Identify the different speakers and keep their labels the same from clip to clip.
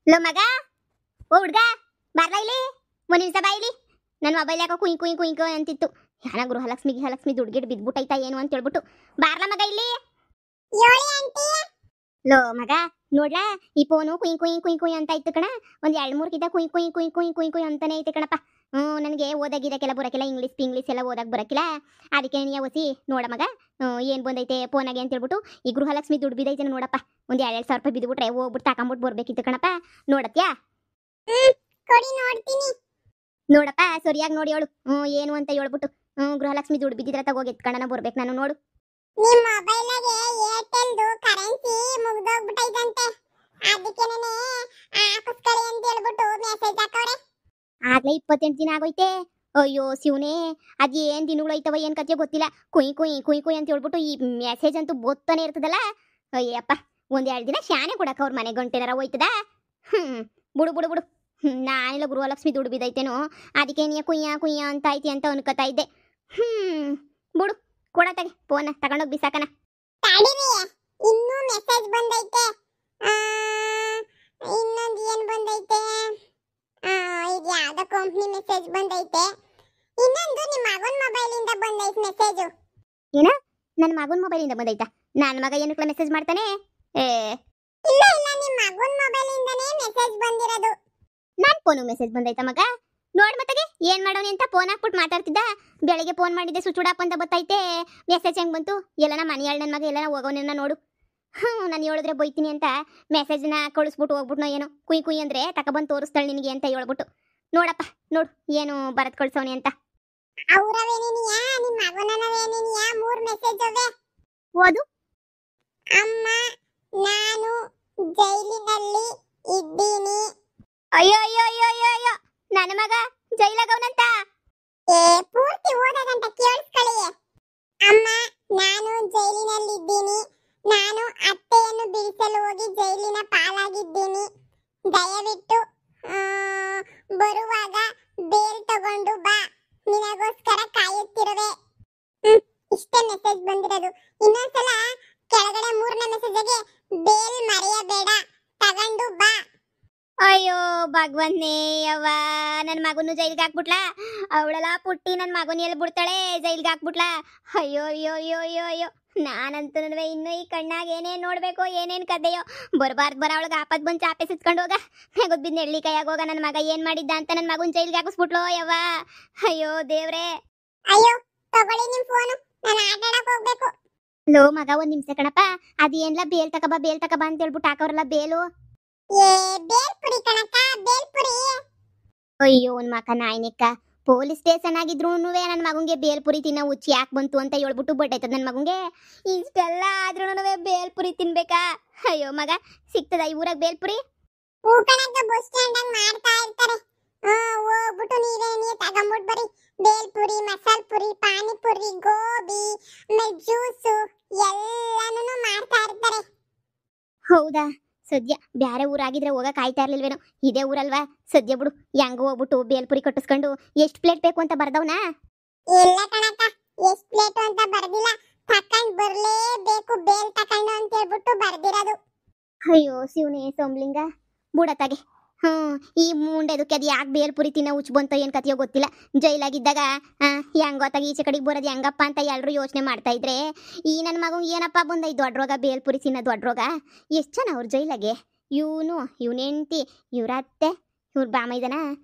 Speaker 1: Low ಮಗ, ಓ ಹುಡ್ಗ, ಬರ್ಲಾ ಇಲ್ಲಿ ಒಂದ್ ನಿಮಿಷ ಬಾ ಇಲ್ಲಿ. ನನ್ನ ಮೊಬೈಲ್ ಯಾಕೋ ಕುಯ್ ಕುಯ್ ಕುಯ್ ಕುಯ್ ಅಂತಿತ್ತು. ಯಾನ ಗೃಹಲಕ್ಷ್ಮಿ ದುಡ್ಗಿಡ್ ಬಿದ್ಬಿಟ್ಟೈತಾ ಏನು ಅಂತ ಹೇಳ್ಬಿಟ್ಟು ಬಾರ್ಲಾ ಮಗ ಇಲ್ಲಿ. ಲೋ ಮಗ ನೋಡ್ಲಾ, ಈ ಫೋನು ಕುಯ್ ಕುಯ್ ಕುಯ್ ಕುಯ್ ಅಂತ ಇತ್ತು ಕಣ. ಒಂದ್ 2-3 ಕಿತ ಕುಯ್ ಕುಯ್ ಕುಯ್ ಕುಯ್ ಕುಯ್ ಕುಯ್ ಅಂತಾನೆ ಐತೆ ಕಣಪ್ಪ. ನನಗೆ ಓದಾಗಿದಕ್ಕೆಲ್ಲ ಬರಕಿಲ್ಲ, ಇಂಗ್ಲೀಷ್ ಎಲ್ಲ ಓದಕ್ ಬರಕಿಲ್ಲ. ಅದಕ್ಕೆ ನೀ ಒಸಿ ನೋಡ ಮಗ, ಏನ್ ಬಂದೈತೆ ಫೋನಾಗೆ ಅಂತ ಹೇಳ್ಬಿಟ್ಟು. ಈ ಗೃಹಲಕ್ಷ್ಮಿ ದುಡ್ಡು ಬಿದ್ದೈತೆ ನೋಡಪ್ಪ. ಒಂದ್ 2,000 ರೂಪಾಯಿ ಬಿದ್ದುಬಿಟ್ರೆ ಹೋಗ್ಬಿಟ್ಟು ತಕೊಂಬಿಟ್ಟು ಬರ್ಬೇಕಿತ್ತು ಕಣಪ್ಪ. ನೋಡತ್ಯಾ? ನೋಡಪ್ಪ ಸರಿಯಾಗಿ ನೋಡಿ ಹೇಳು, ಏನು ಅಂತ ಹೇಳ್ಬಿಟ್ಟು. ಗೃಹಲಕ್ಷ್ಮಿ ದುಡ್ಡು ಬಿದ್ದಿದ್ರೆ ತಗೋಗಿ ಎತ್ಕೊಂಡನ ಬರ್ಬೇಕು ನಾನು. ನೋಡು
Speaker 2: ನಿಮ್ಮ ಮೊಬೈಲ್ಗೆ ಏರ್ಟೆಲ್ದು ಕರೆನ್ಸಿ ಮುಗ್ದೋಗ್ಬಿಟ್ಟೈತಂತೆ, ಅದಕ್ಕೆ ನಾನು ಹಾಕಿಸ್ಕೊಳ್ಳಿ ಅಂತ ಹೇಳ್ಬಿಟ್ಟು ಮೆಸೇಜ್ ಹಾಕವ್ರೆ.
Speaker 1: ಆಗ್ಲೇ 28 ದಿನ ಆಗೋಯ್ತೆ. ಅಯ್ಯೋ ಶಿವನೇ, ಅದೇನ್ ದಿನಗಳು ಐತವ ಏನ್ ಕಥೆ ಗೊತ್ತಿಲ್ಲ. ಕುಯ್ ಕುಯ್ ಕುಯ್ ಕುಯ್ ಅಂತ ಹೇಳ್ಬಿಟ್ಟು ಈ ಮೆಸೇಜ್ ಅಂತೂ ಬೋತ್ತಾನೆ ಇರ್ತದಲ್ಲ. ಅಯ್ಯಪ್ಪ, 1-2 ದಿನ ಶಾನೆ ಕೊಡಕ ಅವ್ರ ಮನೆ ಗಂಟೆನಾರ ಹೋಯ್ತದ. ಬಿಡು ಬಿಡು ಬಿಡು. ನಾನೆಲ್ಲ ಗೃಹಲಕ್ಷ್ಮಿ ದುಡ್ಡು ಬಿದ್ದೈತೇನೋ, ಅದಕ್ಕೆ ನೀ ಕುಯ್ಯ ಕುಯ್ಯ ಅಂತ ಐತಿ ಅಂತ ಅನ್ಕೋತಾ ಇದ್ದೆ. ಬಿಡು, ಕೊಡತ್ತಾಗೆ ಫೋನ್ ತಗೊಂಡೋಗಿ ಬಿಸಾಕನ.
Speaker 2: ತಡೀರಿ, ಇನ್ನೂ ಮೆಸೇಜ್ ಬಂದೈತೆ. ಇನ್ನೊಂದು ಏನ್ ಬಂದೈತೆ, ಇದು ಯಾವ್ದೋ ಕಂಪ್ನಿ ಮೆಸೇಜ್ ಬಂದೈತೆ. ಇನ್ನೊಂದು ನಿಮ್ಮ ಮಗನ ಮೊಬೈಲಿಂದ ಬಂದೈತೆ ಮೆಸೇಜು.
Speaker 1: ಏನ? ನನ್ನ ಮಗನ ಮೊಬೈಲಿಂದ ಬಂದೈತಾ? ನನ್ನ ಮಗ ಏನಕ್ಕೆ ಮೆಸೇಜ್ ಮಾಡ್ತಾನೆ?
Speaker 2: ಇಲ್ಲ ಇಲ್ಲ, ನಿಮ್ಮ ಮಗನ ಮೊಬೈಲಿಂದನೇ ಮೆಸೇಜ್ ಬಂದಿರೋದು.
Speaker 1: ನನ್ನ ಫೋನು ಮೆಸೇಜ್ ಬಂದೈತಾ ಮಗ? ನೋಡ್ ಮತ್ತಗೆ ಏನ್ ಮಾಡೋನಿ ಅಂತ ಫೋನ್ ಹಾಕ್ಬಿಟ್ಟು ಮಾತಾಡ್ತಿದ್ದ. ಬೆಳಿಗ್ಗೆ ಫೋನ್ ಮಾಡಿದ್ದೆ ಸ್ವಿಚ್ ಆಫ್ ಅಂತ ಬತ್ತೈತೆ. ಮೆಸೇಜ್ ಹೆಂಗ್ ಬಂತು? ಎಲ್ಲನ ಮನೆಯಾಳ ನನ್ನ ಮಗ ಎಲ್ಲನ ಹೋಗೋನ ನೋಡು. ನಾನು ಹೇಳಿದ್ರೆ ಬೈತೀನಿ ಅಂತ ಮೆಸೇಜ್ನ ಕಳಿಸ್ಬಿಟ್ಟು ಹೋಗ್ಬಿಟ್ಟು ಏನೋ ಕುಯ್ ಕುಯ್ ಅಂದ್ರೆ ತಕೊಬಂದು ತೋರಿಸ್ತಾಳೆ ನಿನಗೆ ಅಂತ ಹೇಳ್ಬಿಟ್ಟು. ನೋಡಪ್ಪ ನೋಡು ಏನು ಬರತ್ ಕಳ್ಸೋನಿ ಅಂತ.
Speaker 2: ಅವರವೇನಿನಿಯಾ ನಿಮ್ಮ ಮಗನವೇನಿನಿಯಾ 3 ಮೆಸೇಜ್ ಅವೆ.
Speaker 1: ಓದು.
Speaker 2: ಅಮ್ಮ, ನಾನು ಜೈಲಿನಲ್ಲಿ ಇದ್ದೀನಿ.
Speaker 1: ಅಯ್ಯೋ ಅಯ್ಯೋ ಅಯ್ಯೋ ಅಯ್ಯೋ ಅಯ್ಯೋ, ನನ್ನ ಮಗ ಜೈಲಾಗವನಂತ.
Speaker 2: ಪೂರ್ತಿ ಓದೋದಂತ ಕೇಳಿಸ್ಕೊಳ್ಳಿ. ಅಮ್ಮ, ನಾನು ಜೈಲಿನಲ್ಲಿದ್ದೀನಿ. ನಾನು ಅತ್ತೆಯನ್ನು ಬಿಡಿಸಲು ಹೋಗಿ ಜೈಲಿನ ಪಾಲಾಗಿದ್ದೀನಿ. ದಯವಿಟ್ಟು ಬರುವಾಗ ಬೇಲ್ ತಗೊಂಡು ಬಾ, ನಿನಗೋಸ್ಕರ ಕಾಯುತ್ತಿರುವೆ. ಇಷ್ಟೇ ಮೆಸೇಜ್ ಬಂದಿರೋದು. ಇನ್ನೊಂದ್ಸಲ ಕೆಳಗಡೆ 3ನೇ ಮೆಸೇಜ್ಗೆ ಬೇಲ್ ಮರೆಯಬೇಡ, ತಗೊಂಡು ಬಾ.
Speaker 1: ಅಯ್ಯೋ ಭಗವಂತನೇ, ಯವ್ವ ನನ್ನ ಮಗನು ಜೈಲ್ಗೆ ಹಾಕ್ಬಿಟ್ಲಾ. ಅವಳೆಲ್ಲ ಪುಟ್ಟಿ ನನ್ನ ಮಗನ ಎಲ್ಲಿ ಬಿಡ್ತಾಳೆ, ಜೈಲ್ಗೆ ಹಾಕ್ಬಿಟ್ಲಾ. ಅಯ್ಯೋ ಅಯ್ಯೋ ಅಯ್ಯೋ ಅಯ್ಯೋ ಅಯ್ಯೋ, ನಾನಂತೂ ಇನ್ನು ಈ ಕಣ್ಣಾಗ ಏನೇನು ನೋಡ್ಬೇಕು ಏನೇನು ಕದೆಯೋ. ಬರಬಾರ್ದು ಬರ ಅವಳಿಗೆ ಆಪತ್ ಬಂದು ಚಾಪೆ ಸುತ್ಕೊಂಡು ಹೋಗ, ಹೇಗೋದ್ ಬಿದ್ದು ನೆಳ್ಳಿ ಕೈಯಾಗ ಹೋಗ. ನನ್ನ ಮಗ ಏನ್ ಮಾಡಿದ್ದ ಅಂತ ನನ್ನ ಮಗನ ಜೈಲ್ಗೆ ಹಾಕಿಸ್ಬಿಟ್ಲು ಯವ್ವ. ಅಯ್ಯೋ ದೇವ್ರೆ.
Speaker 2: ಅಯ್ಯೋ ತಗೊಳ್ಳಿ ನಿಮ್ ಫೋನು, ನಾನು ಆಟ ಆಡಕ್ ಹೋಗ್ಬೇಕು.
Speaker 1: ಲೋ ಮಗ ಒಂದ್ ನಿಮಿಷ ಕಣಪ್ಪ, ಅದೇನ್ಲ ಬೇಲ್ ತಕಬಾ ಅಂತ ಹೇಳ್ಬಿಟ್ಟು ಹಾಕೋರಲ್ಲ ಬೇಲು.
Speaker 2: ಬೇಲ್ಪುರಿ ಕಣಕ್ಕ, ಬೇಲ್ಪುರಿ.
Speaker 1: ಅಯ್ಯೋ ಒಂದ್ ಮಕ ನಾಯ್ನಿಕ್ಕ, ಪೊಲೀಸ್ ಸ್ಟೇಷನ್ ಆಗಿದ್ರು ನನ್ನ ಮಗಂಗೆ ಬೇಲ್ಪುರಿ ತಿನ್ನೋ ಹುಚ್ಚಿ ಯಾಕೆ ಬಂತು ಅಂತ ಹೇಳ್ಬಿಟ್ಟು ಬಡ್ಡಾಯ್ತದ ನನ್ನ ಮಗಂಗೆ. ಇಷ್ಟೆಲ್ಲ ಆದ್ರೂ ಬೇಲ್ಪುರಿ ತಿನ್ಬೇಕಾ? ಅಯ್ಯೋ ಮಗ, ಸಿಗ್ತದ ಈ ಊರಾಗ ಬೇಲ್ಪುರಿ?
Speaker 2: ಕಣಕ್ಕ, ಬಸ್ ಸ್ಟ್ಯಾಂಡ್ ಆಗ ಮಾಡ್ತಾ ಇರ್ತಾರೆ. ಹೋಗ್ಬಿಟ್ಟು ನೀವೇ ತಗೊಂಬಿಟ್ಟು ಬರಿ. ಬೇಲ್ಪುರಿ, ಮಸಾಲ್ ಪುರಿ, ಪಾನಿಪುರಿ, ಗೋಬಿ, ಆಮೇಲೆ ಜ್ಯೂಸು ಎಲ್ಲಾನು ಮಾಡ್ತಾ ಇರ್ತಾರೆ.
Speaker 1: ಹೌದಾ? ಸದ್ಯ ಬ್ಯಾರೆ ಊರಾಗಿದ್ರೆ ಹೋಗ ಕಾಯ್ತಾ ಇರ್ಲಿಲ್ವೇನೋ, ಇದೇ ಊರಲ್ವಾ? ಸದ್ಯ ಬಿಡು, ಹೆಂಗ ಹೋಗ್ಬಿಟ್ಟು ಬೇಲ್ಪುರಿ ಕಟ್ಟಿಸ್ಕೊಂಡು ಎಷ್ಟು ಪ್ಲೇಟ್ ಬೇಕು ಅಂತ ಬರ್ದವನಾ?
Speaker 2: ಇಲ್ಲ ಕಣಕ್ಕ, ಎಷ್ಟು ಪ್ಲೇಟ್ ಅಂತ ಬರ್ದಿಲ್ಲ, ತಕೊಂಡ್ ಬರ್ಲೇಬೇಕು ಬೇಲ್ ತಕೊಂಡು ಅಂತ ಹೇಳ್ಬಿಟ್ಟು ಬರ್ದಿರೋದು.
Speaker 1: ಅಯ್ಯೋ ಶಿವನೇ ಸೋಮ್ಲಿಂಗ, ಬುಡತ್ತಾಗೆ. ಈ ಮುಂಡೆದಕ್ಕೆ ಅದು ಯಾಕೆ ಬೇಲ್ಪುರಿ ತಿನ್ನೋ ಹುಚ್ಚು ಬಂತೋ ಏನು ಕಥೆಯೋ ಗೊತ್ತಿಲ್ಲ. ಜೈಲಾಗಿದ್ದಾಗ ಹೆಂಗೊತ್ತಾಗಿ ಈಚೆ ಕಡೆಗೆ ಬರೋದು ಹೆಂಗಪ್ಪ ಅಂತ ಎಲ್ಲರೂ ಯೋಚನೆ ಮಾಡ್ತಾ ಇದ್ರೆ, ಈ ನನ್ನ ಮಗು ಏನಪ್ಪ ಬಂದ ಈ ದೊಡ್ಡ ರೋಗ, ಬೇಲ್ಪುರಿ ತಿನ್ನೋ ದೊಡ್ಡ ರೋಗ. ಎಷ್ಟು ಜನ ಅವ್ರ ಜೈಲಾಗೆ? ಇವನ ಹೆಂಡತಿ, ಇವ್ರ ಅತ್ತೆ, ಇವ್ರ ಬಾಮೈದನ,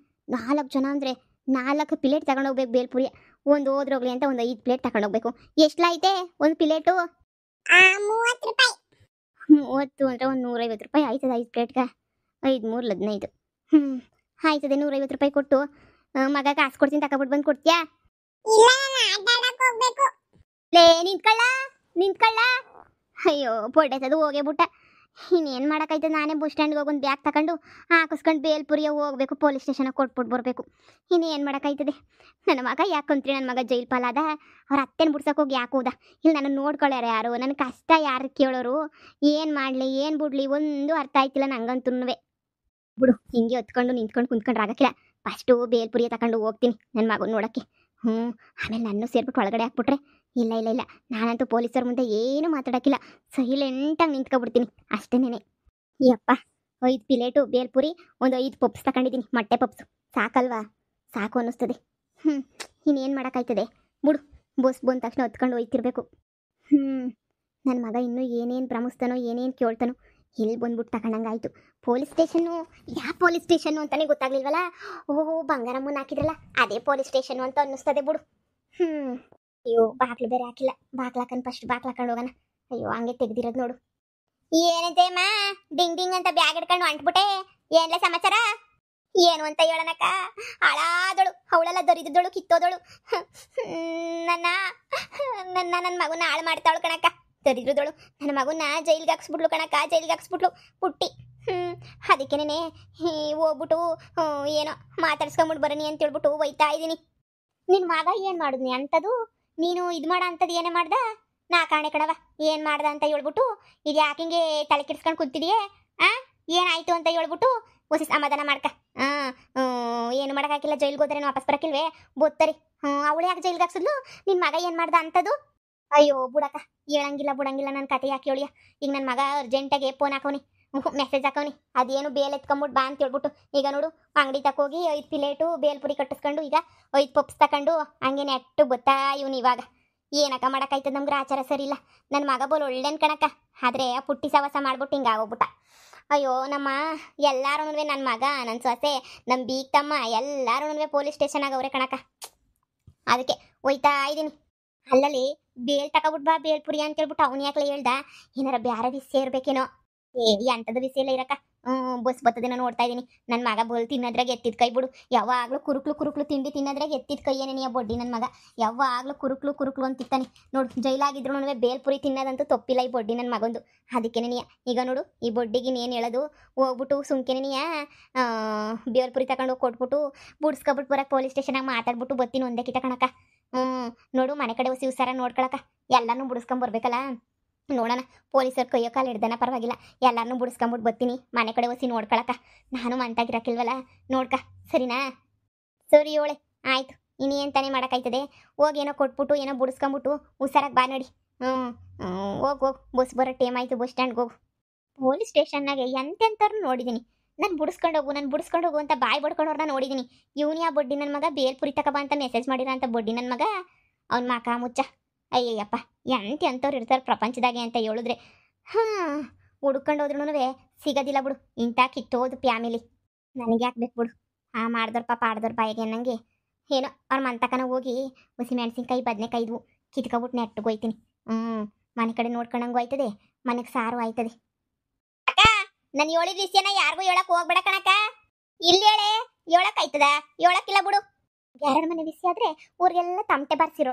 Speaker 1: 4 ಜನ ಅಂದರೆ 4 ಪ್ಲೇಟ್ ತಗೊಂಡೋಗ್ಬೇಕು ಬೇಲ್ಪುರಿ. ಒಂದು ಹೋದ್ರೋಗ್ಲಿ ಅಂತ ಒಂದು 5 ಪ್ಲೇಟ್ ತಗೊಂಡೋಗ್ಬೇಕು. ಎಷ್ಟ್ಲೈತೆ ಒಂದು ಪ್ಲೇಟು?
Speaker 2: 30 ರೂಪಾಯಿ.
Speaker 1: 30 ಅಂದರೆ ಒಂದು 150 ರೂಪಾಯಿ ಆಯ್ತದ 5 ಪ್ಲೇಟ್ಗೆ. 5 3 15. ಆಯ್ತದೆ 150 ರೂಪಾಯಿ ಕೊಟ್ಟು ಮಗ ಕಾಸು ಕೊಡ್ತೀನಿ, ತಗೊಬಿಟ್ಟು ಬಂದು ಕೊಡ್ತೀಯಾ?
Speaker 2: ಇಲ್ಲ, ನಾನು ಆಟ ಆಡಕ್ ಹೋಗ್ಬೇಕು.
Speaker 1: ಲೇ ನಿಂತ್ಕೊಳ್ಳ. ಅಯ್ಯೋ ಪೊಡ್ಡೆಸದು ಹೋಗೇ ಬಿಟ್ಟ. ಇನ್ನೇನು ಮಾಡೋಕ್ಕಾಯ್ತದೆ? ನಾನೇ ಬಸ್ ಸ್ಟ್ಯಾಂಡ್ಗೆ ಹೋಗಿ ಒಂದು ಬ್ಯಾಗ್ ತಗೊಂಡು ಹಾಕಿಸ್ಕೊಂಡು ಬೇಲ್ಪುರಿಯ ಹೋಗ್ಬೇಕು, ಪೊಲೀಸ್ ಸ್ಟೇಷನ್ಗೆ ಕೊಟ್ಬಿಟ್ಟು ಬರಬೇಕು. ಇನ್ನೇನು ಮಾಡೋಕ್ಕಾಯ್ತದೆ? ನನ್ನ ಮಗ ಯಾಕಂತ್ರಿ ನನ್ನ ಮಗ ಜೈಲ್ ಪಾಲಾದ, ಅವ್ರ ಅತ್ತೆನ ಬಿಡ್ಸಕ್ಕೆ ಹೋಗಿ ಯಾಕೆ ಹೋದ? ಇಲ್ಲಿ ನನ್ನ ನೋಡ್ಕೊಳ್ಳಾರ ಯಾರು? ನನ್ನ ಕಷ್ಟ ಯಾರು ಕೇಳೋರು? ಏನು ಮಾಡಲಿ ಏನು ಬಿಡ್ಲಿ ಒಂದು ಅರ್ಥ ಆಯ್ತಿಲ್ಲ ನಂಗಂತೂ. ಬಿಡು, ಹಿಂಗೆ ಹೊತ್ಕೊಂಡು ನಿಂತ್ಕೊಂಡು ಕುಂತ್ಕೊಂಡ್ರೆ ಆಗಕ್ಕಿಲ್ಲ. ಫಸ್ಟು ಬೇಲ್ಪುರಿಯ ತಗೊಂಡು ಹೋಗ್ತೀನಿ ನನ್ನ ಮಗನ ನೋಡೋಕ್ಕೆ. ಆಮೇಲೆ ನಾನು ಸೇರ್ಬಿಟ್ಟು ಒಳಗಡೆ ಹಾಕ್ಬಿಟ್ರೆ ಇಲ್ಲ ಇಲ್ಲ ಇಲ್ಲ, ನಾನಂತೂ ಪೊಲೀಸರ ಮುಂದೆ ಏನು ಮಾತಾಡೋಕ್ಕಿಲ್ಲ, ಸೈಲೆಂಟಾಗಿ ನಿಂತ್ಕೊಬಿಡ್ತೀನಿ ಅಷ್ಟೇನೆ. ಯಪ್ಪ 5 ಪ್ಲೇಟು ಬೇಲ್ಪುರಿ, ಒಂದು 5 ಪಪ್ಸ್ ತಗೊಂಡಿದ್ದೀನಿ, ಮೊಟ್ಟೆ ಪಪ್ಸು. ಸಾಕಲ್ವಾ? ಸಾಕು ಅನ್ನಿಸ್ತದೆ. ಇನ್ನೇನು ಮಾಡೋಕ್ಕಾಯ್ತದೆ ಬಿಡು. ಬಸ್ ಬಂದ ತಕ್ಷಣ ಹೊತ್ಕೊಂಡು ಹೋಯ್ತಿರ್ಬೇಕು. ನನ್ನ ಮಗ ಇನ್ನೂ ಏನೇನು ಭ್ರಮಿಸ್ತಾನೋ, ಏನೇನು ಕೇಳ್ತಾನೋ. ಇಲ್ಲಿ ಬಂದ್ಬಿಟ್ಟು ತಗೊಂಡಂಗಾಯ್ತು. ಪೊಲೀಸ್ ಸ್ಟೇಷನ್ನು, ಯಾವ ಪೊಲೀಸ್ ಸ್ಟೇಷನ್ನು ಅಂತಲೇ ಗೊತ್ತಾಗ್ಲಿಲ್ವಲ್ಲ. ಓಹೋ, ಬಂಗಾರಮ್ಮನ ಹಾಕಿದ್ರಲ್ಲ ಅದೇ ಪೊಲೀಸ್ ಸ್ಟೇಷನ್ನು ಅಂತ ಅನ್ನಿಸ್ತದೆ ಬಿಡು. ಅಯ್ಯೋ, ಬಾಗ್ಲು ಬೇರೆ ಹಾಕಿಲ್ಲ. ಬಾಗ್ಲಾಕನ್ ಫಸ್ಟ್ ಬಾಗ್ಲಾಕೊಂಡು ಹೋಗೋಣ. ಅಯ್ಯೋ, ಹಂಗೆ ತೆಗ್ದಿರೋದು ನೋಡು. ಏನಂತೆ ಅಮ್ಮ, ಡಿಂಗ್ ಡಿಂಗ್ ಅಂತ ಬ್ಯಾಗ್ ಹಿಡ್ಕೊಂಡು ಹೊಂಟ್ಬಿಟ್ಟೆ. ಏನ್ಲೇ ಸಮಾಚಾರ? ಏನು ಅಂತ ಹೇಳನಕ್ಕ? ಹಾಳಾದಳು, ಅವಳೆಲ್ಲ ದರಿದಳು, ಕಿತ್ತೋದಳು. ನನ್ನ ಮಗುನ ಹಾಳು ಮಾಡ್ತಾಳು ಕಣಕ್ಕ. ದರಿದ್ರದಳು ನನ್ನ ಮಗುನ ಜೈಲಿಗೆ ಹಾಕ್ಸ್ಬಿಟ್ಲು ಕಣಕ್ಕ, ಜೈಲಿಗೆ ಹಾಕ್ಸ್ಬಿಟ್ಲು ಪುಟ್ಟಿ. ಅದಕ್ಕೇನೆ ಹೋಗ್ಬಿಟ್ಟು ಏನೋ ಮಾತಾಡ್ಸ್ಕೊಂಬಿಟ್ಟು ಬರನಿ ಅಂತ ಹೇಳ್ಬಿಟ್ಟು ಒಯ್ತಾ ಇದ್ದೀನಿ. ನಿನ್ನ ಮಗ ಏನು ಮಾಡಿದ್ನಿ ಅಂಥದ್ದು? ನೀನು ಇದು ಮಾಡೋ ಅಂಥದ್ದು ಏನೇ ಮಾಡ್ದ? ನಾ ಕಾಣೆ ಕಣವ, ಏನು ಮಾಡ್ದ ಅಂತ ಹೇಳ್ಬಿಟ್ಟು ಇದು ಯಾಕಿಂಗೆ ತಲೆ ಕೆಡ್ಸ್ಕೊಂಡು ಕೂತಿದೆಯೇ? ಏನಾಯ್ತು ಅಂತ ಹೇಳ್ಬಿಟ್ಟು ಹೊಸಿ ಸಮಾಧಾನ ಮಾಡ್ಕ. ಏನು ಮಾಡೋಕ್ಕಾಗಿಲ್ಲ. ಜೈಲಿಗೆ ಹೋದ್ರೆ ವಾಪಸ್ ಬರಕಿಲ್ವೇ? ಬೋತ್ತರಿ. ಅವಳು ಯಾಕೆ ಜೈಲಿಗೆ ಹಾಕ್ಸಿದ್ಲು? ನಿನ್ನ ಮಗ ಏನು ಮಾಡ್ದ ಅಂಥದ್ದು? ಅಯ್ಯೋ ಬುಡಕ್ಕ, ಹೇಳಂಗಿಲ್ಲ ಬಿಡಂಗಿಲ್ಲ. ನನ್ನ ಕತೆ ಯಾಕೆ ಹೇಳಿಯ? ಈಗ ನನ್ನ ಮಗ ಅರ್ಜೆಂಟಾಗಿ ಫೋನ್ ಹಾಕೋನಿ, ಮೆಸೇಜ್ ಹಾಕೋನಿ, ಅದೇನು ಬೇಲ್ ಎತ್ಕೊಂಬಿಟ್ಟು ಬಾ ಅಂತ ಹೇಳ್ಬಿಟ್ಟು. ಈಗ ನೋಡು, ಅಂಗಡಿ ತಕೋಗಿ 5 ಪ್ಲೇಟು ಬೇಲ್ಪುರಿ ಕಟ್ಟಿಸ್ಕೊಂಡು, ಈಗ 5 ಪಪ್ಸ್ ತಗೊಂಡು ಹಂಗೆ ನೆಟ್ಟು ಬತ್ತಾ ಇವನು. ಇವಾಗ ಏನಕ್ಕ ಮಾಡೋಕ್ಕಾಯ್ತದ? ನಮ್ಗೆ ಆಚಾರ ಸರಿ ಇಲ್ಲ. ನನ್ನ ಮಗ ಬೋಲ್ ಒಳ್ಳೆನ್ ಕಣಕ್ಕ, ಆದರೆ ಆ ಪುಟ್ಟಿ ಸವಾಸ ಮಾಡ್ಬಿಟ್ಟು ಹಿಂಗೆ ಆಗೋಗ್ಬಿಟ್ಟ. ಅಯ್ಯೋ, ನಮ್ಮ ಎಲ್ಲಾರು ನನ್ನ ಮಗ, ನನ್ನ ಸೊಸೆ, ನಮ್ಮ ಬೀಗ್ ತಮ್ಮ ಎಲ್ಲಾರು ಪೊಲೀಸ್ ಸ್ಟೇಷನ್ ಆಗವ್ರೆ ಕಣಕ್ಕ. ಅದಕ್ಕೆ ಒಯ್ತಾ ಇದ್ದೀನಿ. ಅಲ್ಲಲ್ಲಿ ಬೇಲ್ ತಗೊಬಿಟ್ ಬಾ ಬೇಲ್ಪುರಿ ಅಂತ ಹೇಳ್ಬಿಟ್ಟು ಅವ್ನು ಯಾಕಲೆ ಹೇಳ್ದ? ಏನಾರ ಬ್ಯಾರೆ ವಿಷಯ ಇರ್ಬೇಕೇನೋ. ಅಂಥದ್ದು ವಿಷಯ ಇಲ್ಲ ಇರಕ್ಕ. ಬಸ್ ಬರ್ತದೇನೋ ನೋಡ್ತಾ ಇದ್ದೀನಿ. ನನ್ನ ಮಗ ಬೋಲ್ ತಿನ್ನೋದ್ರಾಗ ಎತ್ತಿದ ಕೈ ಬಿಡು. ಯಾವಾಗಲೂ ಕುರುಕ್ಲು ತಿಂಡಿ ತಿನ್ನೋದ್ರಾಗ ಎತ್ತಿದ ಕೈ ಏನೇನಿಯ ಬೊಡ್ಡಿ. ನನ್ನ ಮಗ ಯಾವಾಗಲೂ ಕುರುಕ್ಲು ಅಂತಿರ್ತಾನೆ ನೋಡು. ಜೈಲಾಗಿದ್ರು ಬೇಲ್ಪುರಿ ತಿನ್ನೋದಂತೂ ತಪ್ಪಿಲ್ಲ ಈ ಬೊಡ್ಡಿ ನನ್ನ ಮಗಂದು. ಅದಕ್ಕೇನೆನಿಯ ಈಗ ನೋಡು, ಈ ಬೊಡ್ಡಿಗೆ ಇನ್ನೇನು ಹೇಳೋದು? ಹೋಗ್ಬಿಟ್ಟು ಸುಮ್ಕೆನೆನಿಯ ಬೇಲ್ಪುರಿ ತಗೊಂಡು ಕೊಟ್ಬಿಟ್ಟು ಬುಡ್ಸ್ಕೊಬಿಟ್ಟು ಬರೋಕೆ ಪೊಲೀಸ್ ಸ್ಟೇಷನಾಗ ಮಾತಾಡ್ಬಿಟ್ಟು ಬತ್ತೀನಿ ಒಂದೇ ಕಿತ ಕಣಕ್ಕ. ನೋಡು, ಮನೆ ಕಡೆ ಹೊಸಿ ಹುಷಾರ ನೋಡ್ಕೊಳಕ್ಕ. ಎಲ್ಲನೂ ಬುಡಿಸ್ಕೊಂಬರ್ಬೇಕಲ್ಲ. ನೋಡೋಣ, ಪೊಲೀಸರು ಕೈಯೋ ಕಾಲು ಹಿಡ್ದನ ಪರವಾಗಿಲ್ಲ. ಎಲ್ಲಾರನ್ನೂ ಬುಡಿಸ್ಕೊಂಬಿಟ್ಟು ಬರ್ತೀನಿ. ಮನೆ ಕಡೆ ಹೊಸಿ ನೋಡ್ಕೊಳಕ್ಕ. ನಾನು ಮಂತಾಗಿರಕ್ಕಿಲ್ವಲ್ಲ, ನೋಡ್ಕ. ಸರಿನಾ? ಸರಿ ಓಳೆ, ಆಯಿತು. ಇನ್ನೇನು ತಾನೇ ಮಾಡೋಕ್ಕಾಯ್ತದೆ? ಹೋಗಿ ಏನೋ ಕೊಟ್ಬಿಟ್ಟು ಏನೋ ಬುಡಿಸ್ಕೊಂಬಿಟ್ಟು ಹುಷಾರಾಗಿ ಬಾ ನೋಡಿ. ಹೋಗು, ಬಸ್ ಬರೋ ಟೈಮ್ ಆಯಿತು. ಬಸ್ ಸ್ಟ್ಯಾಂಡ್ಗೆ ಹೋಗು. ಪೊಲೀಸ್ ಸ್ಟೇಷನ್ನಾಗೆ ಎಂತೆಂಥವ್ರು ನೋಡಿದ್ದೀನಿ. ನಾನು ಬುಡಿಸ್ಕೊಂಡು ಹೋಗು ಅಂತ ಬಾಯಿ ಬಡ್ಕೊಂಡವ್ರನ್ನ ನೋಡಿದ್ದೀನಿ. ಇವನು ಯಾವ ಬೊಡ್ಡಿ ನನ್ನ ಮಗ ಬೇಲ್ಪುರಿ ತಗೋಬಾ ಅಂತ ಮೆಸೇಜ್ ಮಾಡಿರೋ ಅಂತ ಬೊಡ್ಡಿ ನನ್ನ ಮಗ. ಅವ್ನ ಮಕ ಮುಚ್ಚ. ಅಯ್ಯಯ್ಯಪ್ಪ, ಎಂಥವ್ರು ಇರ್ತಾರೆ ಪ್ರಪಂಚದಾಗೆ ಅಂತ ಹೇಳಿದ್ರೆ ಹುಡ್ಕೊಂಡು ಹೋದ್ರೂ ಸಿಗೋದಿಲ್ಲ ಬಿಡು ಇಂಥ ಕಿತ್ತೋದು ಫ್ಯಾಮಿಲಿ. ನನಗೆ ಯಾಕೆ ಬೇಕು ಬಿಡು. ಮಾಡ್ದವ್ರ ಪಾಪ ಆಡ್ದವ್ರ ಬಾಯಿಗೆ ಅನ್ನಂಗೆ ಏನೋ ಅವ್ರ ಮಂತಕನ ಹೋಗಿ ಹಸಿ ಮೆಣಸಿನ್ಕಾಯಿ ಬದನೆಕಾಯಿ ಇದ್ವು ಕಿತ್ಕೊಬಿಟ್ಟು ನೆಟ್ಟಿಗೆ ಹೋಯ್ತೀನಿ. ಮನೆ ಕಡೆ ನೋಡ್ಕೊಂಡಂಗೂ ಆಯ್ತದೆ, ಮನೆಗೆ ಸಾರು ಆಯ್ತದೆ. ಅಕ್ಕ, ನಾನು ಹೇಳಿದ ವಿಷಯನ ಯಾರಿಗೂ ಹೇಳಕ್ ಹೋಗ್ಬೇಡ ಕಣಕ್ಕ. ಇಲ್ಲಿ ಹೇಳಕ್ ಆಯ್ತದ? ಹೇಳಕ್ಕಿಲ್ಲ ಬಿಡು. ಯಾರ ಮನೆ ವಿಷಯ ಆದ್ರೆ ಊರಿಗೆಲ್ಲ ತಮಟೆ ಬಾರಿಸಿರೋ